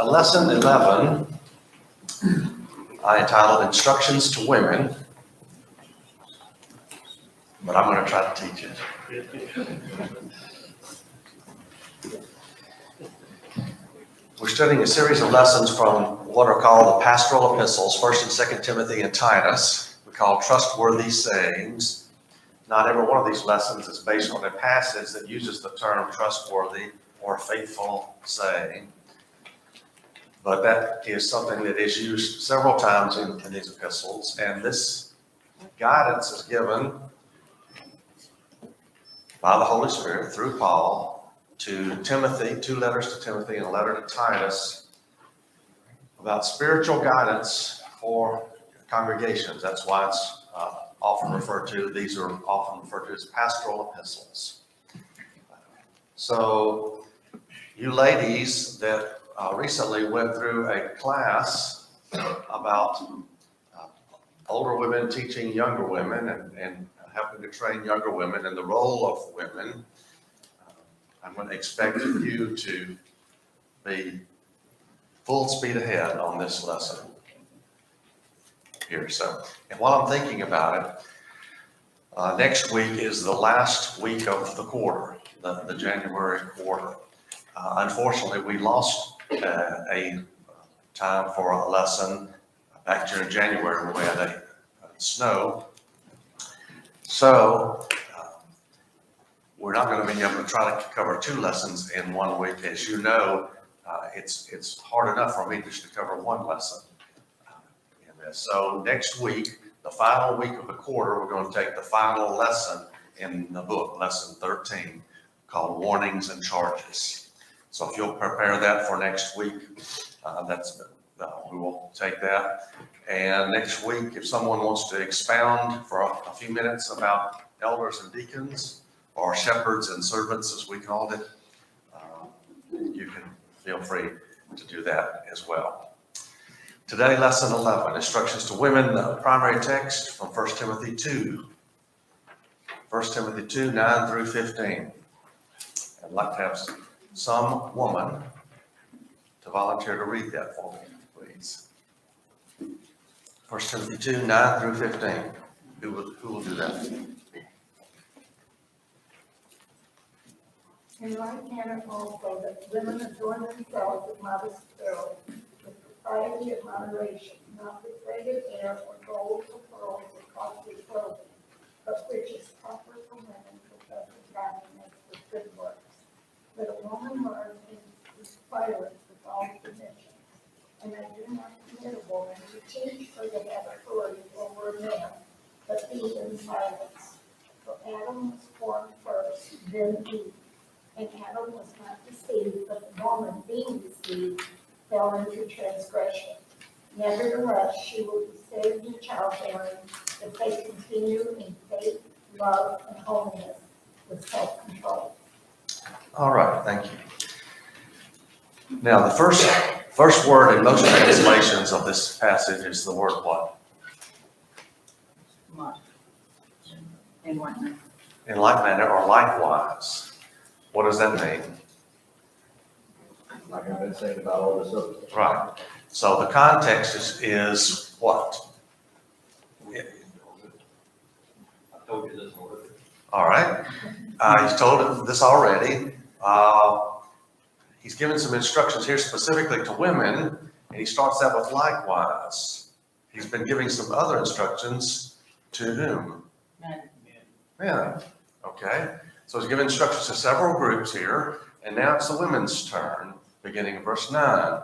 Lesson 11, I entitled Instructions to Women, but I'm going to try to teach it. We're studying a series of lessons from what are called the Pastoral Epistles, 1st and 2nd Timothy and Titus. We call trustworthy sayings. Not every one of these lessons is based on a passage that uses the term trustworthy or faithful saying. But that is something that is used several times in these epistles, and this guidance is given by the Holy Spirit through Paul to Timothy, 2 letters to Timothy and a letter to Titus about spiritual guidance for congregations. That's why it's these are often referred to as pastoral epistles. So you ladies that recently went through a class about older women teaching younger women and helping to train younger women and the role of women. I'm going to expect you to be full speed ahead on this lesson here. So, and while I'm thinking about it, next week is the last week of the quarter, the January quarter. Unfortunately, we lost a time for a lesson back during January when we had a snow. So we're not going to be able to try to cover 2 lessons in 1 week. As you know, it's hard enough for me just to cover 1 lesson in this. So next week, the final week of the quarter, we're going to take the final lesson in the book, lesson 13, called Warnings and Charges. So if you'll prepare that for next week, we will take that. And next week, if someone wants to expound for a few minutes about elders and deacons, or shepherds and servants, as we called it, you can feel free to do that as well. Today, lesson 11, instructions to women, the primary text from 1 Timothy 2. 1 Timothy 2, 9 through 15. I'd like to have some woman to volunteer to read that for me, please. 1 Timothy 2, 9 through 15. Who will do that? In like manner also that women adorn themselves with modest apparel, with propriety and moderation, not with braided hair or gold or pearls or costly clothing, but which is proper for women possessing godliness with good works. Let a woman learn in silence with all submission. And I do not permit a woman to teach or to have authority over a man, but be in silence. For Adam was formed first, then Eve. And Adam was not deceived, but the woman, being deceived, fell into transgression. Nevertheless, she will be saved in childbearing if they continue in faith, love, and holiness with self-control. All right, thank you. Now, the first word in most translations of this passage is the word what? In what manner? In like manner or likewise. What does that mean? Like I've been saying about all this other stuff. Right. So the context is what? I told you this already. All right. He's told him this already. He's given some instructions here specifically to women, and he starts that with likewise. He's been giving some other instructions to whom? Men. Okay. So he's given instructions to several groups here, and now it's the women's turn, beginning in verse 9.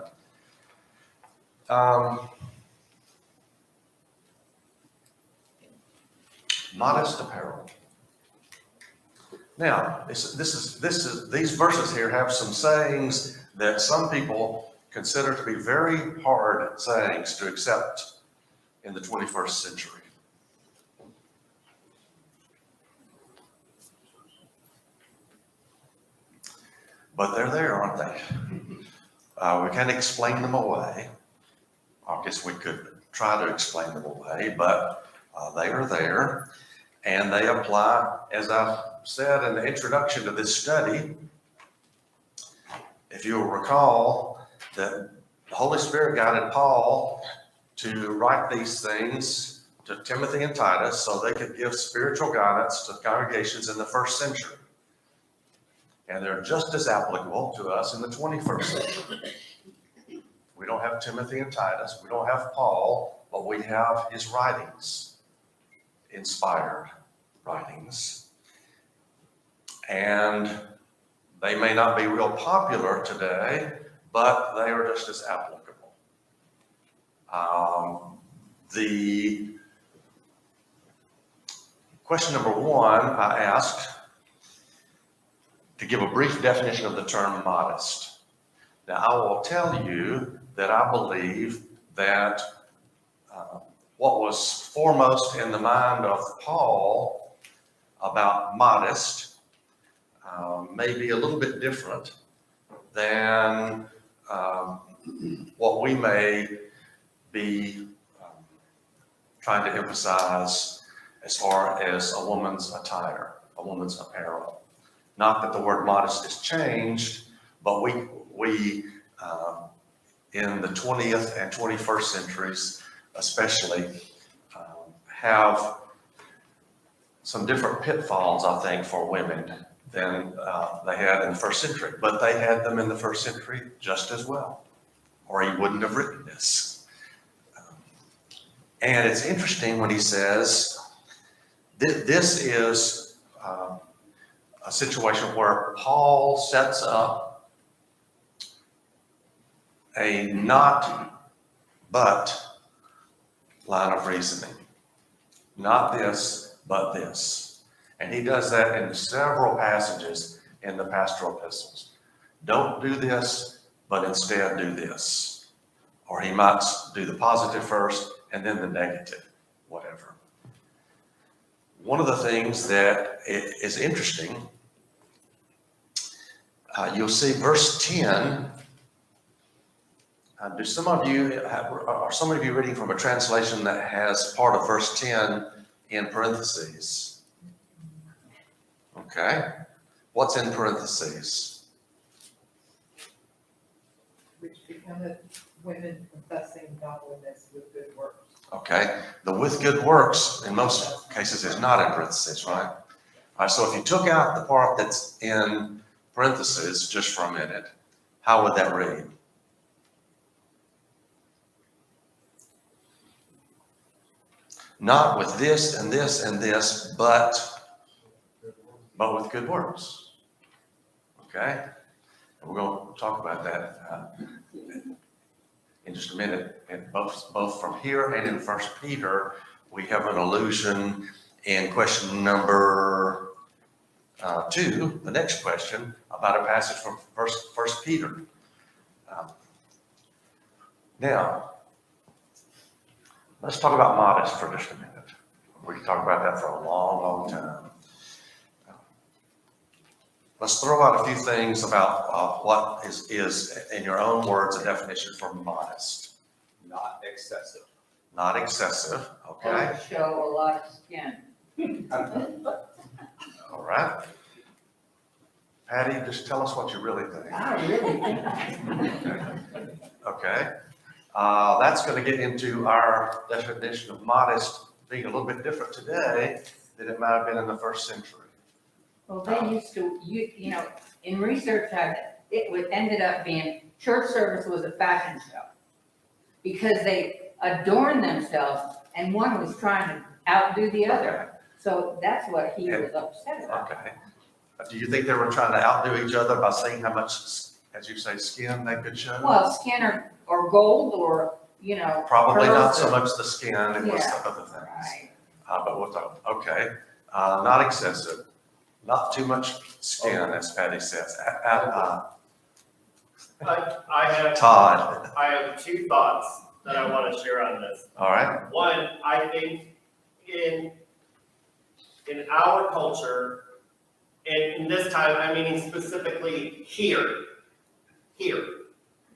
Modest apparel. Now, these verses here have some sayings that some people consider to be very hard sayings to accept in the 21st century. But they're there, aren't they? We can't explain them away. I guess we could try to explain them away, but they are there, and they apply, as I've said in the introduction to this study. If you'll recall that the Holy Spirit guided Paul to write these things to Timothy and Titus so they could give spiritual guidance to congregations in the first century. And they're just as applicable to us in the 21st century. We don't have Timothy and Titus, we don't have Paul, but we have his writings, inspired writings. And they may not be real popular today, but they are just as applicable. The question number one, I asked to give a brief definition of the term modest. Now, I will tell you that I believe that what was foremost in the mind of Paul about modest may be a little bit different than what we may be trying to emphasize as far as a woman's attire, a woman's apparel. Not that the word modest has changed, but we in the 20th and 21st centuries especially have some different pitfalls, I think, for women than they had in the first century. But they had them in the first century just as well, or he wouldn't have written this. And it's interesting when he says, this is a situation where Paul sets up a not but line of reasoning. Not this, but this. And he does that in several passages in the Pastoral Epistles. Don't do this, but instead do this. Or he might do the positive first and then the negative, whatever. One of the things that is interesting, you'll see verse 10. Do some of you, are some of you reading from a translation that has part of verse 10 in parentheses? Okay. What's in parentheses? Which becometh women confessing godliness with good works. Okay. The with good works, in most cases, is not in parentheses, right? All right, so if you took out the part that's in parentheses just for a minute, how would that read? Not with this and this and this, but with good works. Okay? And we're going to talk about that in just a minute. And both from here and in 1 Peter, we have an allusion in question number 2, the next question, about a passage from 1 Peter. Now, let's talk about modest for just a minute. We can talk about that for a long, long time. Let's throw out a few things about what is, in your own words, a definition for modest. Not excessive. Not excessive, okay? Don't show a lot of skin. All right. Patty, just tell us what you really think. I really think. Okay. That's going to get into our definition of modest being a little bit different today than it might have been in the first century. Well, they used to, you know, in research, ended up being, church service was a fashion show. Because they adorned themselves and one was trying to outdo the other. So that's what he was upset about. Okay. Do you think they were trying to outdo each other by seeing how much, as you say, skin they could show? Well, skin or gold or, you know. Probably not pearls so or- much the skin, it was Yeah, the other things. Right. But we'll talk, okay. Not excessive, not too much skin, as Patty says. Todd, I have two thoughts that I want to share on this. all right? One, I think in our culture, and in this time, I'm meaning specifically here,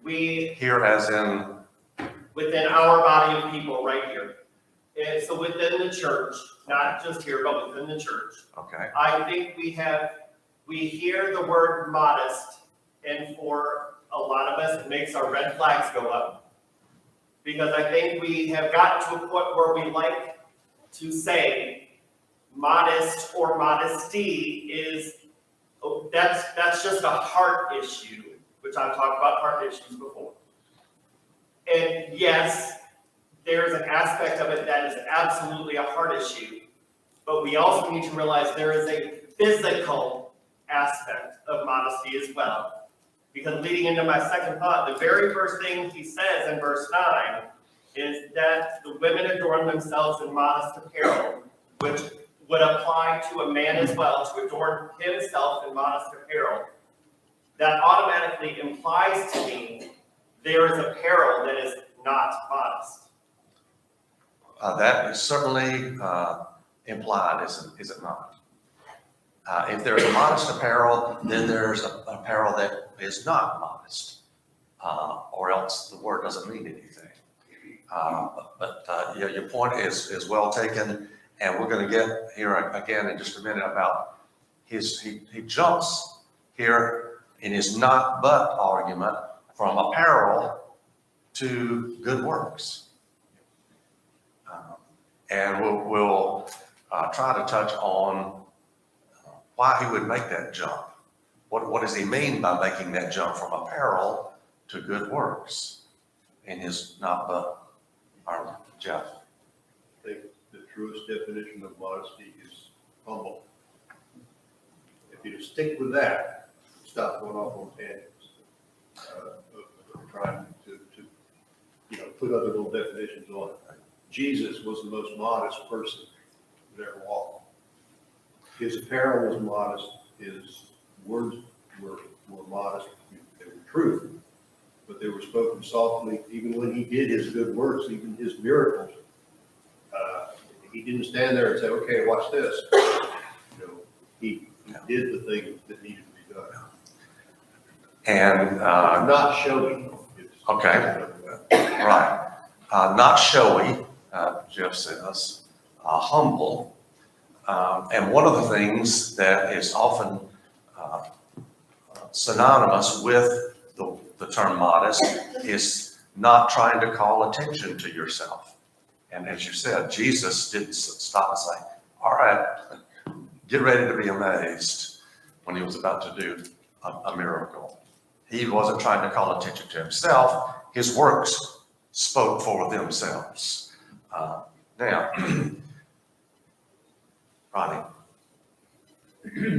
we, Here as in, within our body of people right here. And so within the church, not just here, but within the church, okay, I think we hear the word modest, and for a lot of us, it makes our red flags go up. Because I think we have gotten to a point where we like to say modest or modesty is, oh, that's just a heart issue, which I've talked about heart issues before. And yes, there's an aspect of it that is absolutely a heart issue, but we also need to realize there is a physical aspect of modesty as well. Because leading into my second thought, the very first thing he says in verse 9 is that the women adorn themselves in modest apparel, which would apply to a man as well, to adorn himself in modest apparel. That automatically implies to me there is apparel that is not modest. That is certainly implied, is it not? If there's a modest apparel, then there's an apparel that is not modest, or else the word doesn't mean anything. Yeah, your point is well taken, and we're going to get here again in just a minute about he jumps here in his not but argument from apparel to good works. And we'll try to touch on why he would make that jump. What does he mean by making that jump from apparel to good works in his not but argument? Jeff? I think the truest definition of modesty is humble. If you just stick with that, stop going off on tangents of trying to put other little definitions on it. Jesus was the most modest person that ever walked. His apparel was modest. His words were modest. They were true, but they were spoken softly. Even when he did his good works, even his miracles, he didn't stand there and say, "Okay, watch this." He did the thing that needed to be done. And Not showy. okay, right, not showy. Jeff says, humble. And one of the things that is often synonymous with the term modest is not trying to call attention to yourself. And as you said, Jesus didn't stop and say, all right, get ready to be amazed when he was about to do a miracle. He wasn't trying to call attention to himself. His works spoke for themselves. Now, Ronnie.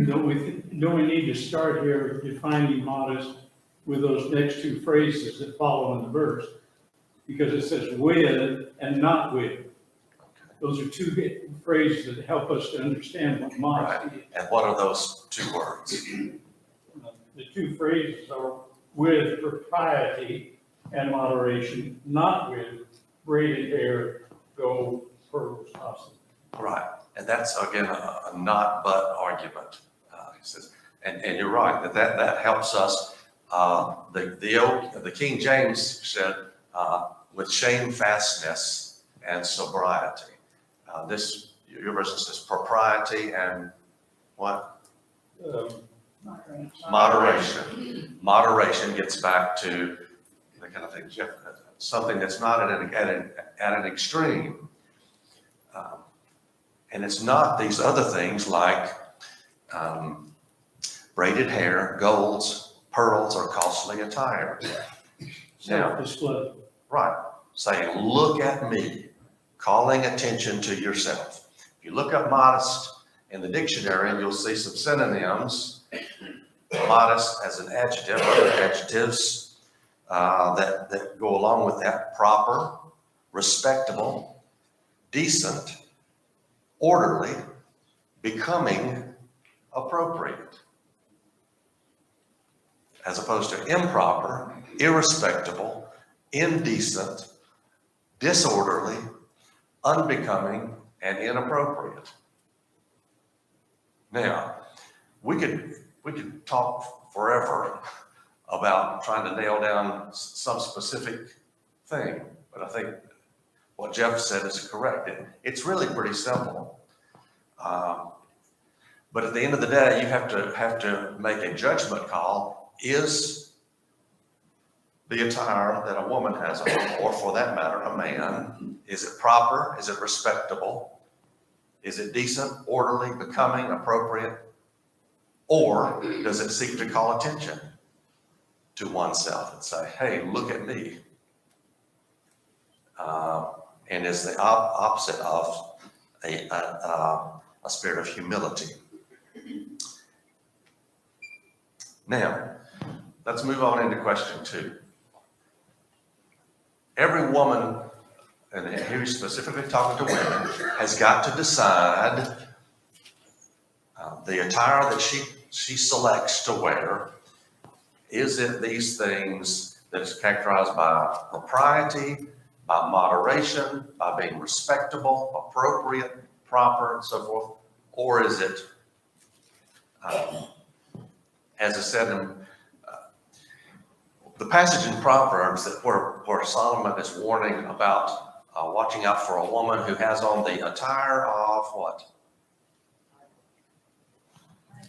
Don't we need to start here defining modest with those next two phrases that follow in the verse? Because it says with and not with. Those are two phrases that help us to understand what modesty is. And what are those two words? The two phrases are with propriety and moderation, not with braided hair, gold, pearls, possibly. Right, and that's again a not but argument. He says, and you're right that helps us. The King James said with shamefastness and sobriety. Your version says propriety and what? Moderation. Moderation gets back to the kind of thing, Jeff, something that's not at an extreme. And it's not these other things like braided hair, golds, pearls, or costly attire. Now, Self-display. right, saying, look at me, calling attention to yourself. If you look up modest in the dictionary, you'll see some synonyms. Modest as an adjective, other adjectives that go along with that: proper, respectable, decent, orderly, becoming, appropriate. As opposed to improper, irrespectable, indecent, disorderly, unbecoming, and inappropriate. Now, we could talk forever about trying to nail down some specific thing, but I think what Jeff said is correct. It's really pretty simple. But at the end of the day, you have to make a judgment call. Is the attire that a woman has on, or for that matter, a man? Is it proper? Is it respectable? Is it decent, orderly, becoming, appropriate? Or does it seek to call attention to oneself and say, hey, look at me? And is the opposite of a spirit of humility. Now, let's move on into question 2. Every woman, and here he's specifically talking to women, has got to decide the attire that she selects to wear. Is it these things that is characterized by propriety, by moderation, by being respectable, appropriate, proper, and so forth? Or is it, as I said in the passage in Proverbs that where Solomon is warning about watching out for a woman who has on the attire of what?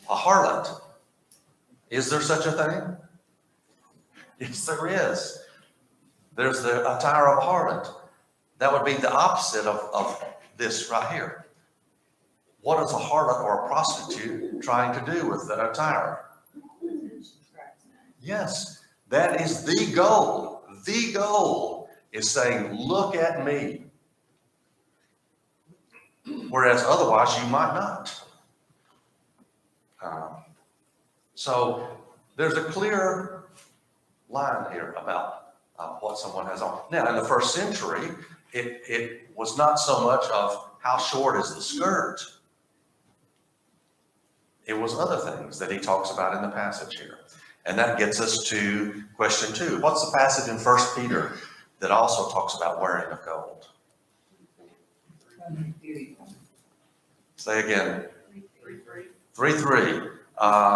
A harlot. Is there such a thing? Yes, there is. There's the attire of a harlot. That would be the opposite of this right here. What is a harlot or a prostitute trying to do with the attire? Yes, that is the goal. The goal is saying, look at me. Whereas otherwise you might not. So there's a clear line here about what someone has on. Now, in the first century, it was not so much of how short is the skirt. It was other things that he talks about in the passage here. And that gets us to question 2. What's the passage in 1 Peter that also talks about wearing of gold? Say again. 3:3.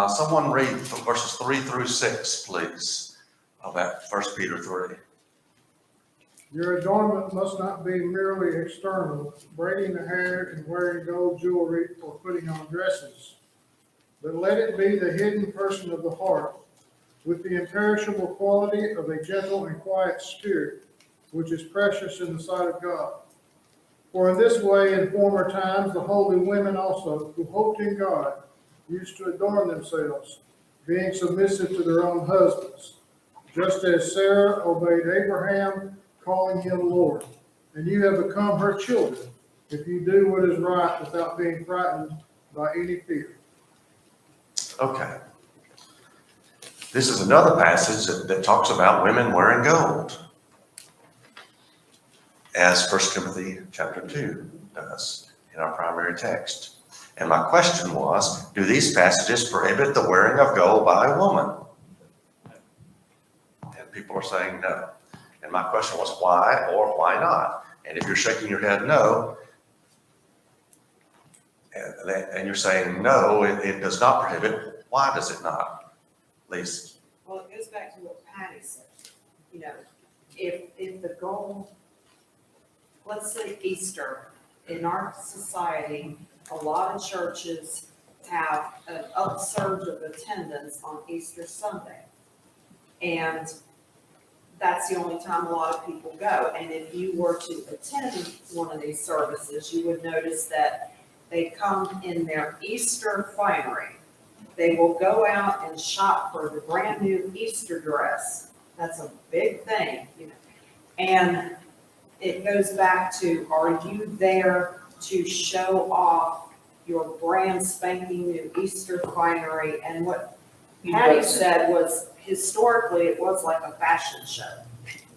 Someone read verses 3 through 6, please, of that 1 Peter 3. Your adornment must not be merely external, braiding the hair and wearing gold jewelry or putting on dresses, but let it be the hidden person of the heart, with the imperishable quality of a gentle and quiet spirit, which is precious in the sight of God. For in this way, in former times, the holy women also, who hoped in God, used to adorn themselves, being submissive to their own husbands, just as Sarah obeyed Abraham, calling him Lord. And you have become her children, if you do what is right without being frightened by any fear. Okay. This is another passage that talks about women wearing gold, as 1 Timothy chapter 2 does in our primary text. And my question was, do these passages prohibit the wearing of gold by a woman? And people are saying no. And my question was, why or why not? And if you're shaking your head no, and you're saying no, it does not prohibit, why does it not? Lisa? Well, it goes back to what Patty said. You know, if the goal, let's say Easter, in our society, a lot of churches have an upsurge of attendance on Easter Sunday. And that's the only time a lot of people go. And if you were to attend one of these services, you would notice that they come in their Easter finery. They will go out and shop for the brand new Easter dress. That's a big thing, you know. And it goes back to, are you there to show off your brand spanking new Easter finery? And what Patty said was, historically, it was like a fashion show,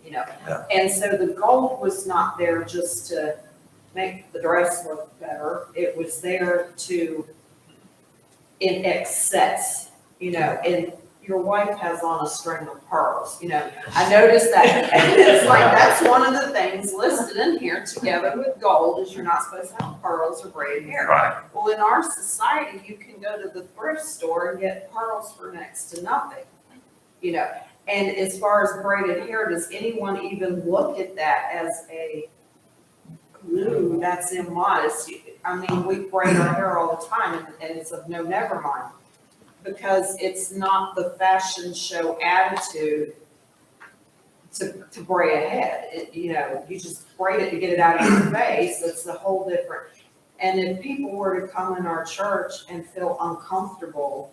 you know. Yeah. And so the gold was not there just to make the dress look better. It was there to, in excess, you know, and your wife has on a string of pearls, you know. I noticed that. And it's like, that's one of the things listed in here together with gold, is you're not supposed to have pearls or braided hair. Right. Well, in our society, you can go to the thrift store and get pearls for next to nothing, you know. And as far as braided hair, does anyone even look at that as a, ooh, that's immodest? I mean, we braid our hair all the time, and it's of no, never mind. Because it's not the fashion show attitude to braid a head. You just braid it to get it out of your face. It's a whole different. And if people were to come in our church and feel uncomfortable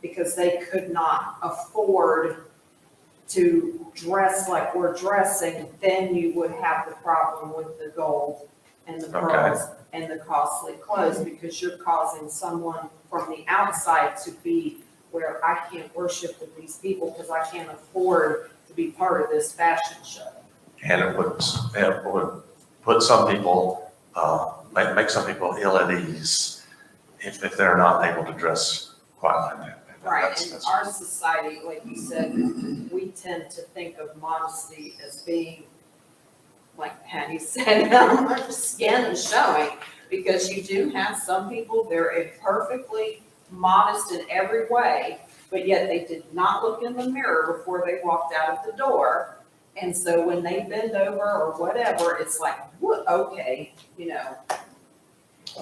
because they could not afford to dress like we're dressing, then you would have the problem with the gold and the pearls and the costly clothes, because you're causing someone from the outside to be where I can't worship with these people because I can't afford to be part of this fashion show. And it would put some people, make some people ill at ease if they're not able to dress quite like that. Right, That's- in our society, like you said, we tend to think of modesty as being, like Patty said, skin showing, because you do have some people, they're perfectly modest in every way, but yet they did not look in the mirror before they walked out of the door. And so when they bend over or whatever, it's like, what, okay,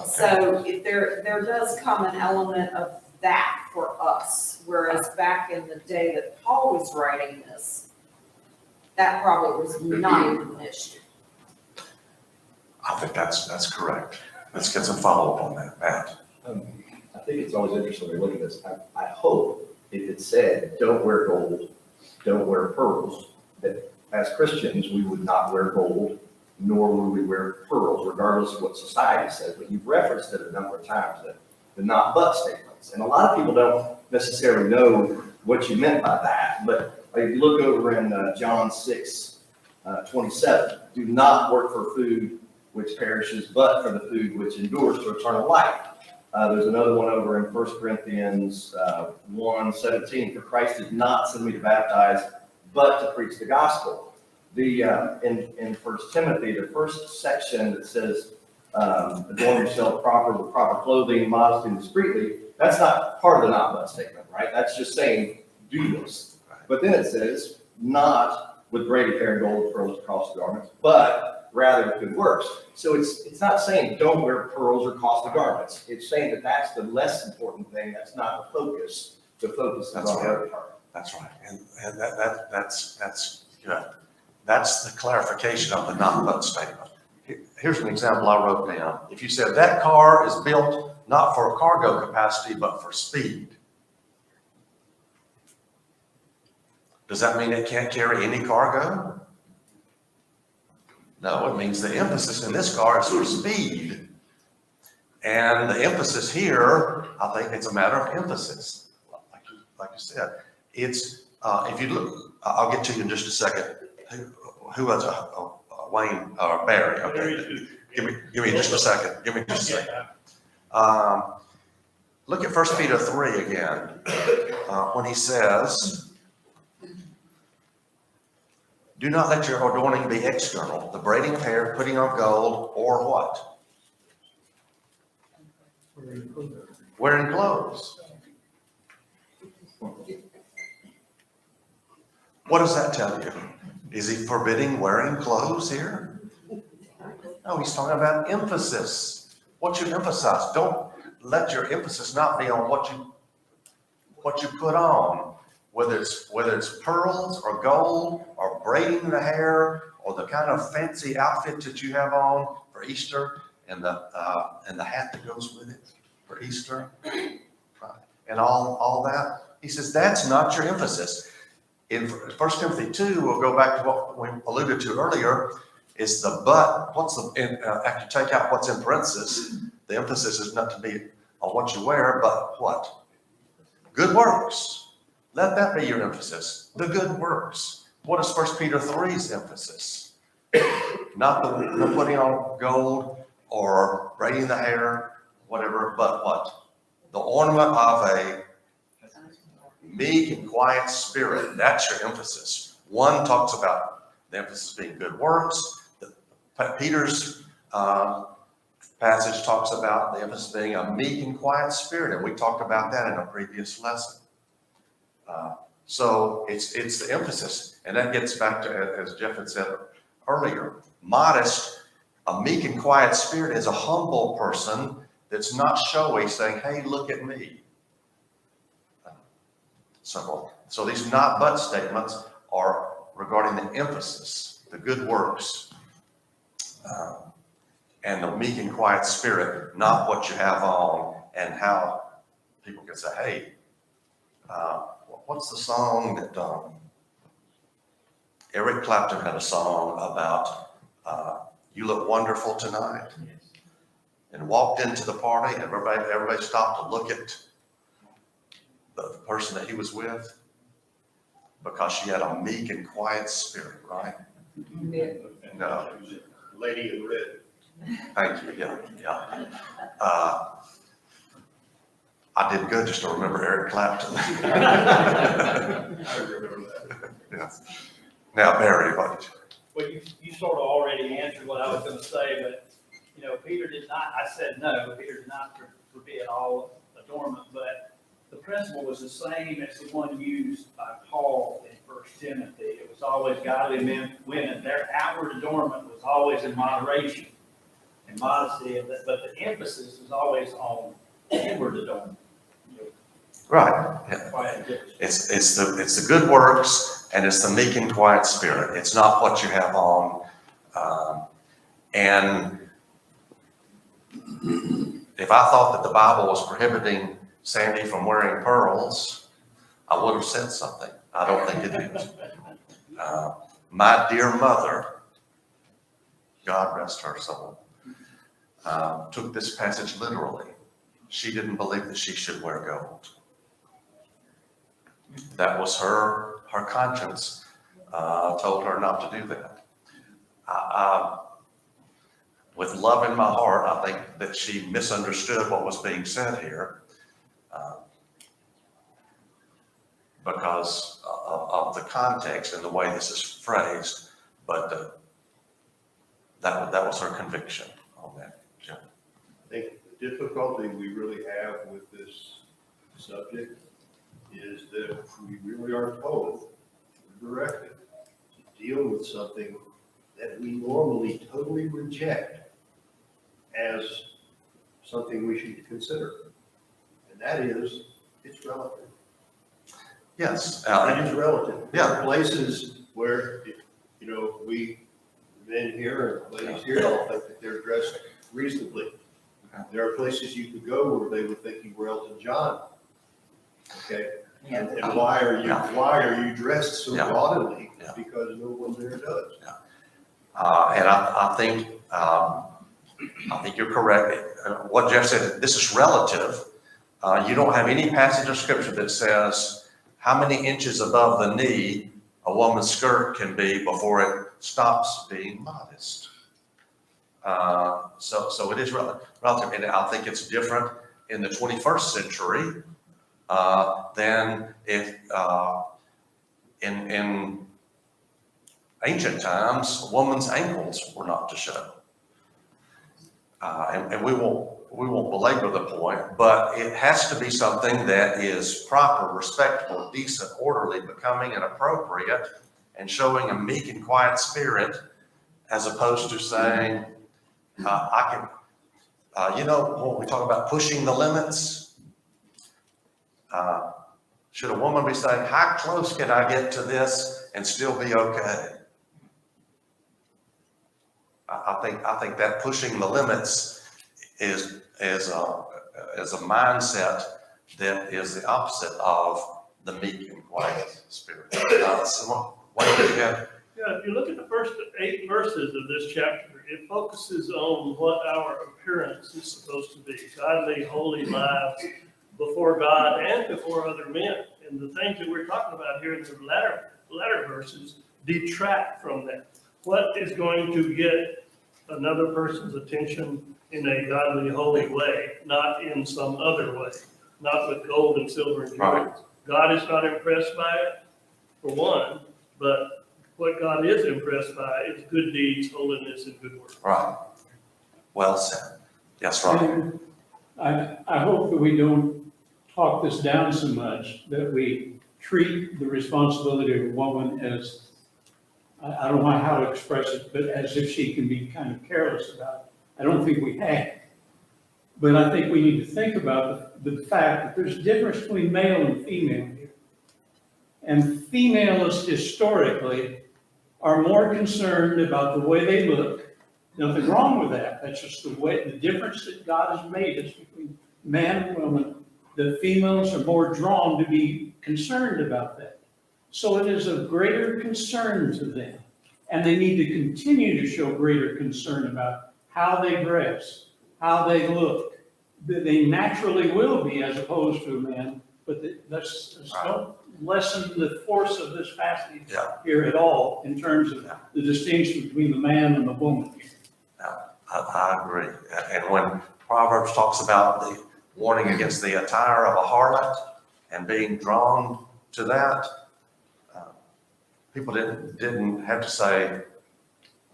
So there does come an element of that for us, whereas back in the day that Paul was writing this, that probably was not even an issue. I think that's correct. Let's get some follow-up on that, Matt. I think it's always interesting when we look at this. I hope if it said, don't wear gold, don't wear pearls, that as Christians, we would not wear gold, nor would we wear pearls, regardless of what society says. But you've referenced it a number of times, the not but statements. And a lot of people don't necessarily know what you meant by that. But if you look over in John 6:27, do not work for food which perishes, but for the food which endures to eternal life. There's another one over in 1 Corinthians 1:17. For Christ did not send me to baptize, but to preach the gospel. In 1 Timothy, the first section that says, adorn yourself with proper clothing, modesty, and discreetly, that's not part of the not but statement, right? That's just saying, do this. But then it says, not with braided hair and gold pearls across the garments, but rather with good works. So it's not saying don't wear pearls or costly garments. It's saying that that's the less important thing. That's not the focus. The focus is on the other part. That's right, and that's good. That's the clarification of the not but statement. Here's an example I wrote down. If you said that car is built not for cargo capacity, but for speed, does that mean it can't carry any cargo? No, it means the emphasis in this car is for speed. And the emphasis here, I think it's a matter of emphasis. Like you said, it's, if you look, I'll get to you in just a second. Who was Wayne or Barry? Okay, give me just a second. Give me just a second. Look at 1 Peter 3 again, when he says, do not let your adorning be external, the braiding of hair, putting on gold, or what? Wearing clothes. What does that tell you? Is he forbidding wearing clothes here? No, he's talking about emphasis. What you emphasize. Don't let your emphasis not be on what you put on, whether it's pearls or gold or braiding the hair or the kind of fancy outfit that you have on for Easter and the hat that goes with it for Easter, and all that. He says that's not your emphasis. In 1 Timothy 2, we'll go back to what we alluded to earlier, is the but. After you take out what's in parentheses, the emphasis is not to be on what you wear, but what? Good works. Let that be your emphasis. The good works. What is 1 Peter 3's emphasis? Not the putting on gold or braiding the hair, whatever, but what? The ornament of a meek and quiet spirit. That's your emphasis. One talks about the emphasis being good works. Peter's passage talks about the emphasis being a meek and quiet spirit, and we talked about that in a previous lesson. So it's the emphasis, and that gets back to, as Jeff had said earlier, modest. A meek and quiet spirit is a humble person that's not showy, saying, hey, look at me. So these not but statements are regarding the emphasis, the good works, and the meek and quiet spirit, not what you have on, and how people can say, hey, what's the song that Eric Clapton had a song about, you look wonderful tonight, and walked into the party, and everybody stopped to look at the person that he was with, because she had a meek and quiet spirit, right? No. Lady in red. Thank you, yeah. I did good just to remember Eric Clapton. I remember that. Yeah. Now, Barry, what? Well, you sort of already answered what I was gonna say, but, you know, Peter did not, I said no, Peter did not forbid all adornment, but the principle was the same as the one used by Paul in 1 Timothy. It was always godly men, women, their outward adornment was always in moderation and modesty, but the emphasis was always on inward adornment. Right, yeah. Quite different. It's the good works, and it's the meek and quiet spirit. It's not what you have on. And if I thought that the Bible was prohibiting Sandy from wearing pearls, I would have said something. I don't think it is. My dear mother, God rest her soul, took this passage literally. She didn't believe that she should wear gold. That was her conscience told her not to do that. With love in my heart, I think that she misunderstood what was being said here because of the context and the way this is phrased, but that was her conviction on that, Jim. I think the difficulty we really have with this subject is that we really are told, we're directed to deal with something that we normally totally reject as something we should consider. And that is, it's relative. Yes. It is relative. Yeah. There are places where, you know, we men here and ladies here all think that they're dressed reasonably. There are places you could go where they would think you were Elton John. Okay? And why are you dressed so gaudily? Yeah. Because no one there does. And I think you're correct. What Jeff said, this is relative. You don't have any passage of scripture that says how many inches above the knee a woman's skirt can be before it stops being modest. So it is relative. And I think it's different in the 21st century than if in ancient times, a woman's ankles were not to show. And we won't belabor the point, but it has to be something that is proper, respectable, decent, orderly, becoming, and appropriate, and showing a meek and quiet spirit, as opposed to saying, when we talk about pushing the limits, should a woman be saying, how close can I get to this and still be okay? I think that pushing the limits is a mindset that is the opposite of the meek and quiet spirit. Yeah, if you look at the first 8 verses of this chapter, it focuses on what our appearance is supposed to be. Godly, holy lives before God and before other men. And the things that we're talking about here in the latter verses detract from that. What is going to get another person's attention in a godly, holy way, not in some other way, not with gold and silver and jewels. Right. God is not impressed by it, for one, but what God is impressed by is good deeds, holiness, and good works. Right. Well said. Yes, Ron. And I hope that we don't talk this down so much, that we treat the responsibility of a woman as, I don't know how to express it, but as if she can be kind of careless about it. I don't think we have. But I think we need to think about the fact that there's a difference between male and female here. And females historically are more concerned about the way they look. Nothing wrong with that. That's just the way, the difference that God has made us between man and woman. The females are more drawn to be concerned about that. So it is of greater concern to them. And they need to continue to show greater concern about how they dress, how they look. They naturally will be as opposed to a man, but let's don't lessen the force of this passage Yeah. here at all in terms of the distinction between the man and the woman. I agree. And when Proverbs talks about the warning against the attire of a harlot and being drawn to that, people didn't have to say,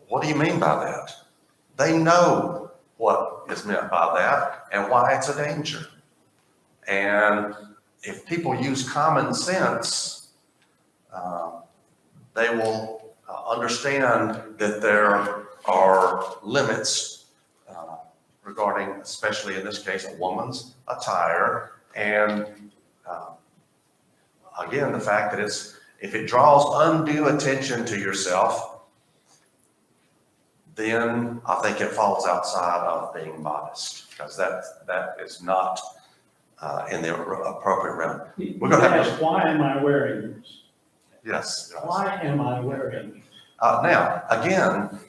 what do you mean by that? They know what is meant by that and why it's a danger. And if people use common sense, they will understand that there are limits regarding, especially in this case, a woman's attire. And again, the fact that if it draws undue attention to yourself, then I think it falls outside of being modest, because that is not in the appropriate realm. We're gonna have to- Ask, why am I wearing this? Yes. Why am I wearing this? Now, again,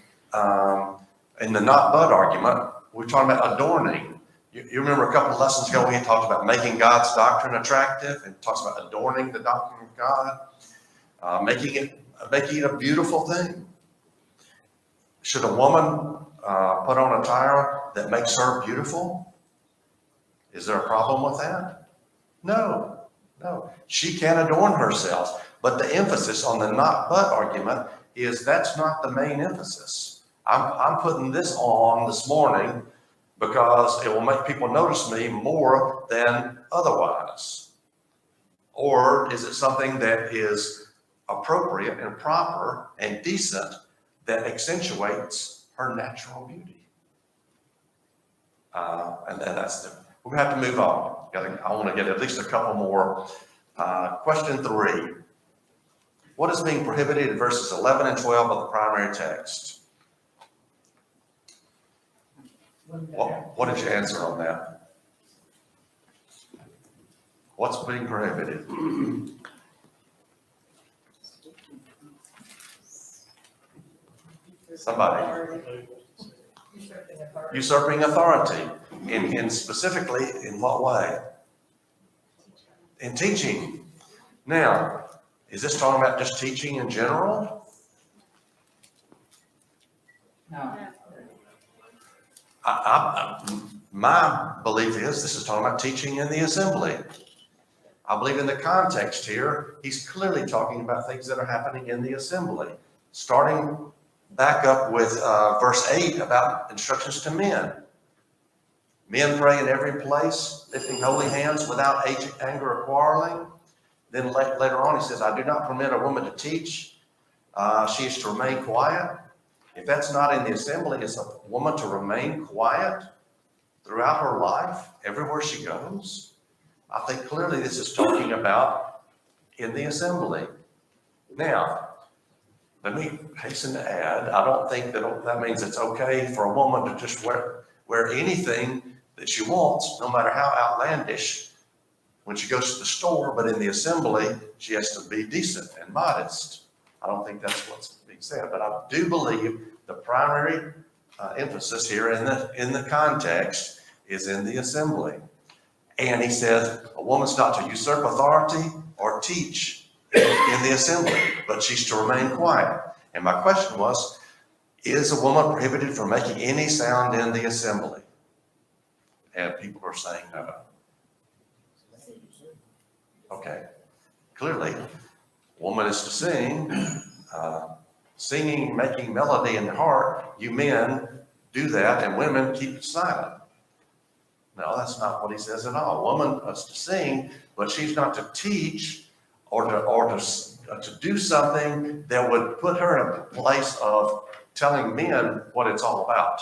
in the not but argument, we're talking about adorning. You remember a couple of lessons ago, we talked about making God's doctrine attractive, and talks about adorning the doctrine of God, making it a beautiful thing. Should a woman put on attire that makes her beautiful? Is there a problem with that? No. She can adorn herself, but the emphasis on the not but argument is that's not the main emphasis. I'm putting this on this morning because it will make people notice me more than otherwise. Or is it something that is appropriate and proper and decent that accentuates her natural beauty? And we're gonna have to move on. I want to get at least a couple more. Question 3. What is being prohibited in verses 11 and 12 of the primary text? What did you answer on that? What's being prohibited? Somebody. Usurping authority. In specifically, in what way? In teaching. Now, is this talking about just teaching in general? No. My belief is this is talking about teaching in the assembly. I believe in the context here, he's clearly talking about things that are happening in the assembly. Starting back up with verse 8 about instructions to men. Men pray in every place, lifting holy hands without anger or quarreling. Then later on he says, I do not permit a woman to teach. She is to remain quiet. If that's not in the assembly, is a woman to remain quiet throughout her life, everywhere she goes? I think clearly this is talking about in the assembly. Now, let me hasten to add, I don't think that means it's okay for a woman to just wear anything that she wants, no matter how outlandish, when she goes to the store, but in the assembly, she has to be decent and modest. I don't think that's what's being said, but I do believe the primary emphasis here in the context is in the assembly. And he says a woman's not to usurp authority or teach in the assembly, but she's to remain quiet. And my question was, is a woman prohibited from making any sound in the assembly? And people are saying no. Okay, clearly, woman is to sing. Singing, making melody in the heart, you men do that, and women keep silent. No, that's not what he says at all. A woman is to sing, but she's not to teach or to do something that would put her in a place of telling men what it's all about.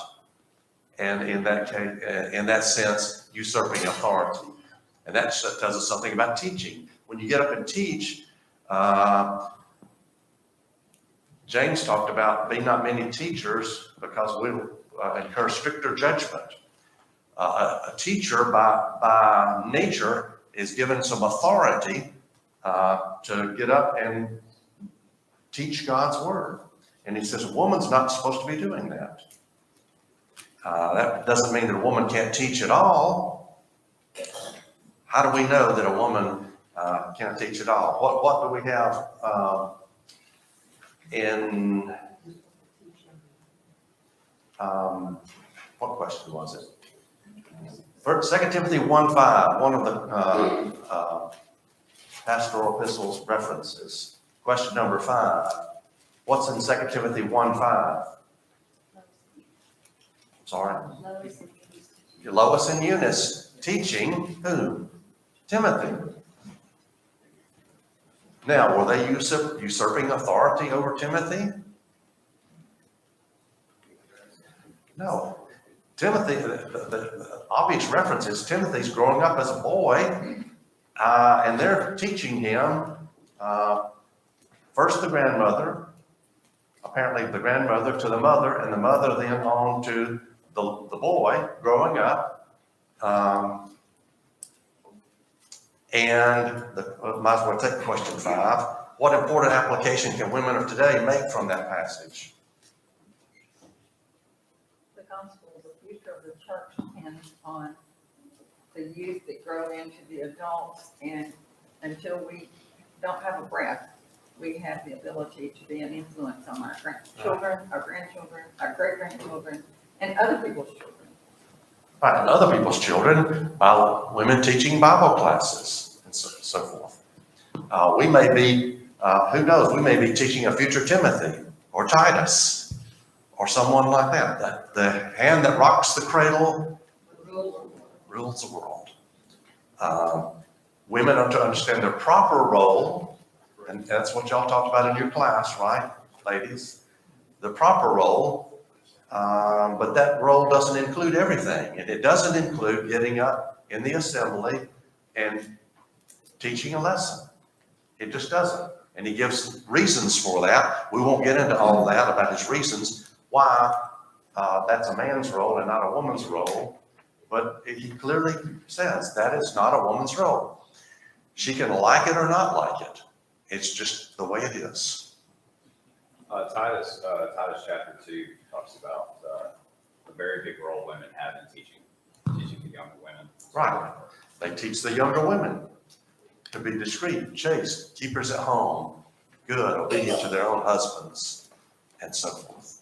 And in that case, in that sense, usurping authority. And that tells us something about teaching. When you get up and teach, James talked about be not many teachers because we incur stricter judgment. A teacher by nature is given some authority to get up and teach God's word. And he says a woman's not supposed to be doing that. That doesn't mean that a woman can't teach at all. How do we know that a woman can't teach at all? What do we have in, what question was it? 2 Timothy 1:5, one of the Pastoral Epistles references. Question number 5. What's in 2 Timothy 1:5? Sorry. Lois and Eunice teaching whom? Timothy. Now, were they usurping authority over Timothy? No. Timothy, the obvious reference is Timothy's growing up as a boy, and they're teaching him first the grandmother, apparently the grandmother to the mother, and the mother then on to the boy growing up. Might as well take question 5. What important application can women of today make from that passage? The gospel is the future of the church depends on the youth that grow into the adults, and until we don't have a breath, we have the ability to be an influence on our grandchildren, our grandchildren, our great-grandchildren, and other people's children. Right, and other people's children by women teaching Bible classes and so forth. We may be, who knows, we may be teaching a future Timothy or Titus or someone like that. The hand that rocks the cradle rules the world. Women are to understand their proper role, and that's what y'all talked about in your class, right, ladies? The proper role. But that role doesn't include everything. And it doesn't include getting up in the assembly and teaching a lesson. It just doesn't. And he gives reasons for that. We won't get into all that about his reasons why that's a man's role and not a woman's role. But he clearly says that is not a woman's role. She can like it or not like it. It's just the way it is. Titus chapter 2 talks about the very big role women have in teaching the younger women. Right. They teach the younger women to be discreet, chaste, keepers at home, good, obedient to their own husbands, and so forth.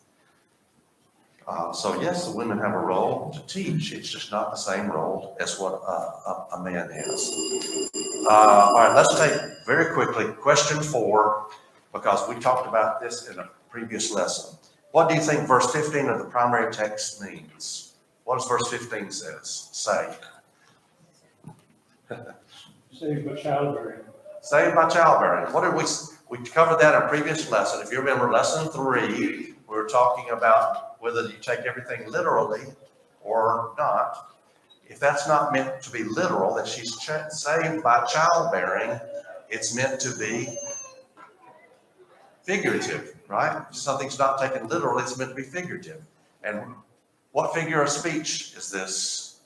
So yes, the women have a role to teach. It's just not the same role as what a man has. All right, let's take very quickly question 4, because we talked about this in a previous lesson. What do you think verse 15 of the primary text means? What does verse 15 say? Saved by childbearing. Saved by childbearing. What did we covered that in a previous lesson. If you remember lesson 3, we were talking about whether you take everything literally or not. If that's not meant to be literal, that she's saved by childbearing, it's meant to be figurative, right? If something's not taken literal, it's meant to be figurative. And what figure of speech is this?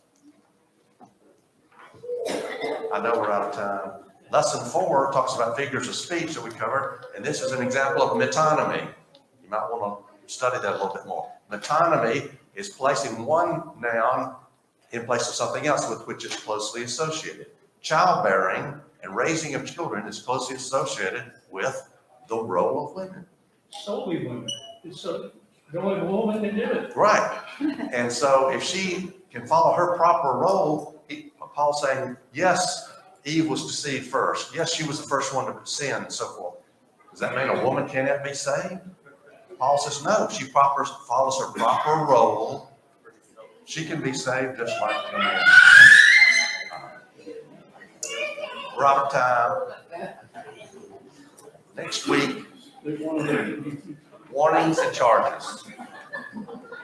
I know we're out of time. Lesson 4 talks about figures of speech that we covered, and this is an example of metonymy. You might want to study that a little bit more. Metonymy is placing one noun in place of something else with which it's closely associated. Childbearing and raising of children is closely associated with the role of women. Solely women. It's the only woman that did it. Right. And so if she can follow her proper role, Paul's saying, yes, Eve was deceived first. Yes, she was the first one to sin and so forth. Does that mean a woman cannot be saved? Paul says, no, she follows her proper role. She can be saved just like a man. We're out of time. Next week, warnings and charges.